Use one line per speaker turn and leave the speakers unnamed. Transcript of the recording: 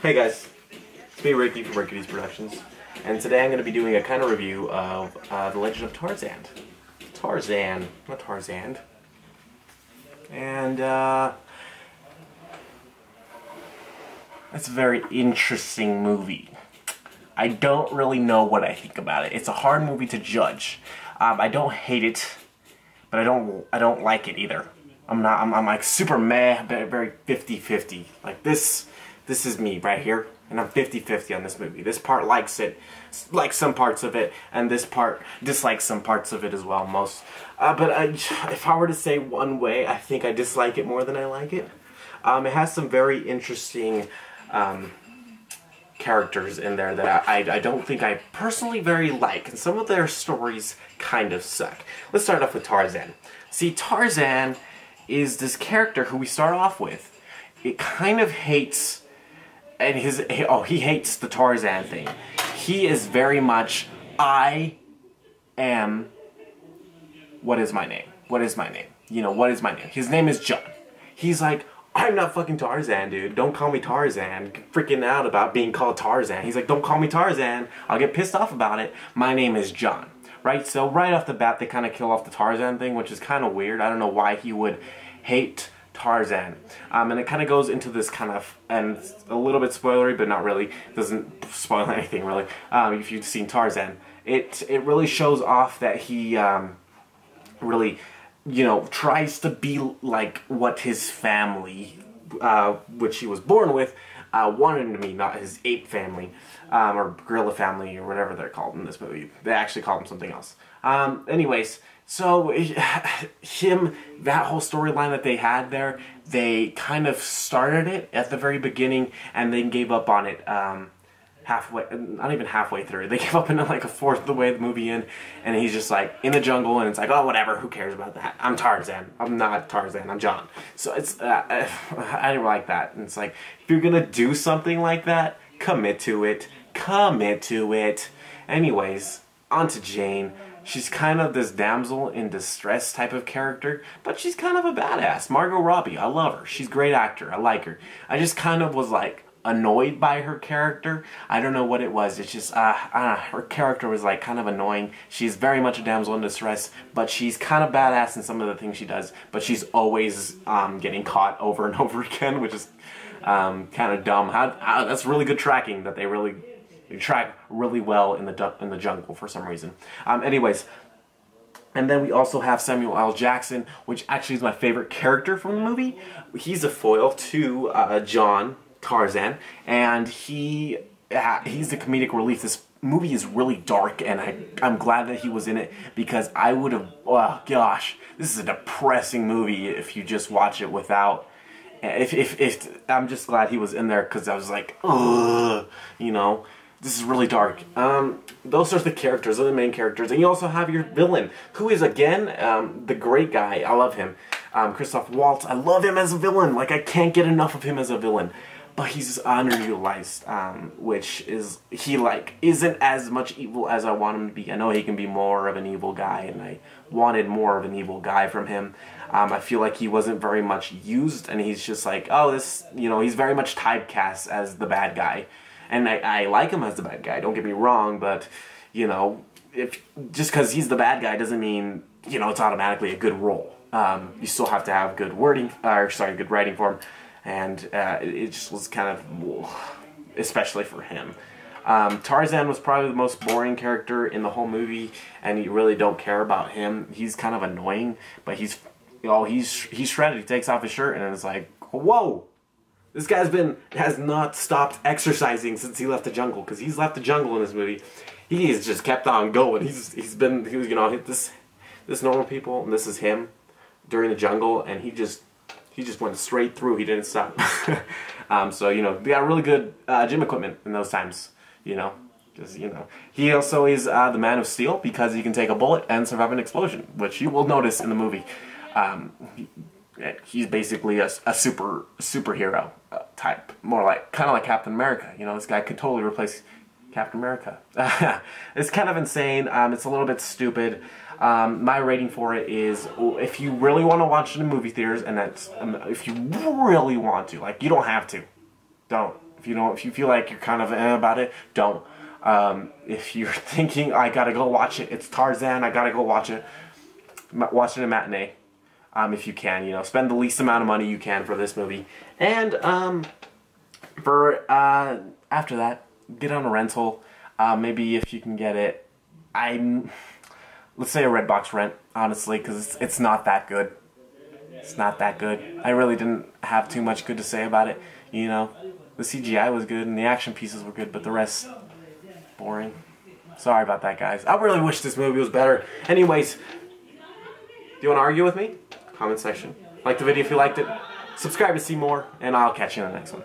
Hey guys, it's me Ricky from Rickydees Productions, and today I'm going to be doing a kind of review of The Legend of Tarzan. Tarzan, not Tarzan. And it's a very interesting movie. I don't really know what I think about it. It's a hard movie to judge. I don't hate it, but I don't like it either. I'm like super meh, but very 50-50. Like this is me right here, and I'm 50-50 on this movie. This part likes it, likes some parts of it, and this part dislikes some parts of it as well, if I were to say one way, I think I dislike it more than I like it. It has some very interesting characters in there that I don't think I personally very like, and some of their stories kind of suck. Let's start off with Tarzan. See, Tarzan is this character who we start off with. It kind of hates, and he hates the Tarzan thing. He is very much, I am, what is my name? What is my name? You know, what is my name? His name is John. He's like, I'm not fucking Tarzan, dude. Don't call me Tarzan. Freaking out about being called Tarzan. He's like, don't call me Tarzan. I'll get pissed off about it. My name is John. Right? So right off the bat, they kind of kill off the Tarzan thing, which is kind of weird. I don't know why he would hate Tarzan. And it kind of goes into this kind of, and it's a little bit spoilery, but not really. Doesn't spoil anything, really. If you've seen Tarzan. It really shows off that he really, you know, tries to be like what his family, which he was born with, wanted him to be, not his ape family, or gorilla family, or whatever they're called in this movie. They actually call him something else. Anyways, so that whole storyline that they had there, they kind of started it at the very beginning, and then gave up on it halfway, not even halfway through. They gave up in like a fourth of the way of the movie in, and he's just like in the jungle, and it's like, oh, whatever, who cares about that? I'm Tarzan. I'm not Tarzan. I'm John. So it's I didn't like that. And it's like, if you're gonna do something like that, commit to it. Commit to it. Anyways, on to Jane. She's kind of this damsel in distress type of character, but she's kind of a badass. Margot Robbie, I love her. She's a great actor. I like her. I just kind of was like annoyed by her character. I don't know what it was. It's just, her character was like kind of annoying. She's very much a damsel in distress, but she's kind of badass in some of the things she does, but she's always getting caught over and over again, which is kind of dumb. That's really good tracking, that they track really well in the jungle for some reason. Anyways, and then we also have Samuel L. Jackson, which actually is my favorite character from the movie. He's a foil to John, Tarzan, and he's the comedic relief. This movie is really dark, and I'm glad that he was in it, because I would have, oh gosh, this is a depressing movie if you just watch it without. If I'm just glad he was in there, because I was like, ugh, you know. This is really dark. Those are the characters, those are the main characters. And you also have your villain, who is, again, the great guy. I love him. Christoph Waltz. I love him as a villain. Like, I can't get enough of him as a villain. But he's underutilized, which is, he, like, isn't as much evil as I want him to be. I know he can be more of an evil guy, and I wanted more of an evil guy from him. I feel like he wasn't very much used, and he's just like, oh, this, you know, he's very much typecast as the bad guy. And I like him as the bad guy, don't get me wrong, but, you know, just because he's the bad guy doesn't mean, you know, it's automatically a good role. You still have to have good good writing for him, and it just was kind of, especially for him. Tarzan was probably the most boring character in the whole movie, and you really don't care about him. He's kind of annoying, but he's shredded. He takes off his shirt, and it's like, whoa! This guy's has not stopped exercising since he left the jungle, because he's left the jungle in this movie. He has just kept on going. He was, you know, this normal people, and this is him during the jungle, and he just went straight through. He didn't stop. So, you know, they got really good gym equipment in those times, you know. Just, you know. He also is the Man of Steel, because he can take a bullet and survive an explosion, which you will notice in the movie. He's basically a superhero type, more like, kind of like Captain America. You know, this guy could totally replace Captain America. It's kind of insane. It's a little bit stupid. My rating for it is, if you really want to watch it in movie theaters, and that's, if you really want to, like, you don't have to, don't. If you feel like you're kind of about it, don't. If you're thinking I gotta go watch it, it's Tarzan. I gotta go watch it. Watch it in a matinee, if you can. You know, spend the least amount of money you can for this movie, and after that, get on a rental. Maybe if you can get it, let's say a Redbox rent, honestly, because it's not that good. It's not that good. I really didn't have too much good to say about it. You know, the CGI was good and the action pieces were good, but the rest, boring. Sorry about that, guys. I really wish this movie was better. Anyways, do you want to argue with me? Comment section. Like the video if you liked it. Subscribe to see more, and I'll catch you in the next one.